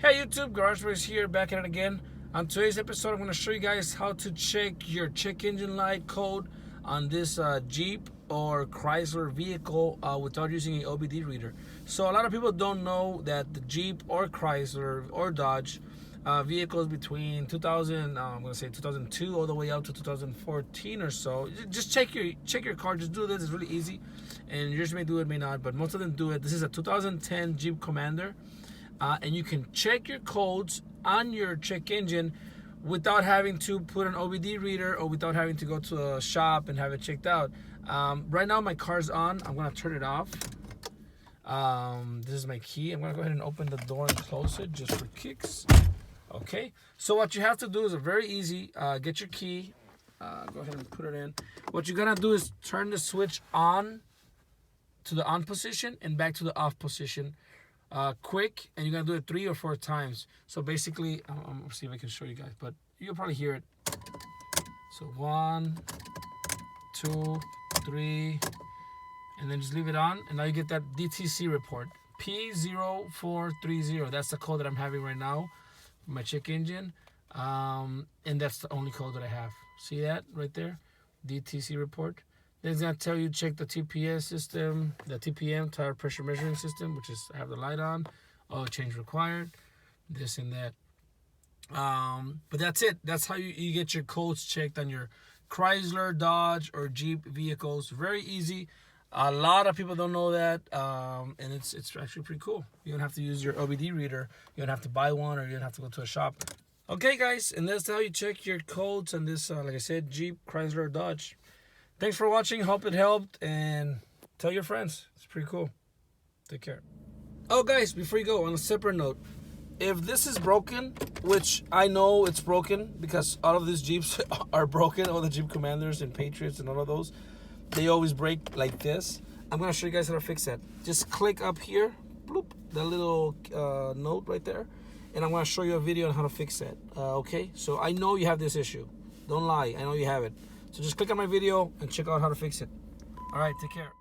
Hey YouTube, GarageBoys here, back at it again. On today's episode, I'm going to show you guys how to check your check engine light code on this Jeep or Chrysler vehicle without using an OBD reader. So a lot of people don't know that the Jeep or Chrysler or Dodge vehicles between 2002 all the way up to 2014 or so. Just check your car. Just do this. It's really easy, and yours may do it, may not, but most of them do it. This is a 2010 Jeep Commander. And you can check your codes on your check engine without having to put an OBD reader or without having to go to a shop and have it checked out. Right now my car's on. I'm going to turn it off. This is my key. I'm going to go ahead and open the door and close it just for kicks. Okay. So what you have to do is very easy. Get your key. Go ahead and put it in. What you're going to do is turn the switch on to the on position and back to the off position. Quick, and you're gonna do it 3 or 4 times. So basically, I'm gonna see if I can show you guys, but you'll probably hear it. So 1, 2, 3, and then just leave it on, and now you get that DTC report P0430. That's the code that I'm having right now for my check engine, and that's the only code that I have. See that right there, DTC report. Then it's going to tell you check the TPS system, the TPM, tire pressure measuring system, which is have the light on, oil change required, this and that. But that's it. That's how you get your codes checked on your Chrysler, Dodge, or Jeep vehicles. Very easy. A lot of people don't know that, and it's actually pretty cool. You don't have to use your OBD reader. You don't have to buy one, or you don't have to go to a shop. Okay, guys, and that's how you check your codes on this, like I said, Jeep, Chrysler, Dodge. Thanks for watching. Hope it helped, and tell your friends. It's pretty cool. Take care. Oh, guys, before you go, on a separate note, if this is broken, which I know it's broken because all of these Jeeps are broken, all the Jeep Commanders and Patriots and all of those, they always break like this. I'm going to show you guys how to fix that. Just click up here, bloop, that little note right there, and I'm going to show you a video on how to fix that. Okay? So I know you have this issue. Don't lie. I know you have it. So just click on my video and check out how to fix it. All right, take care.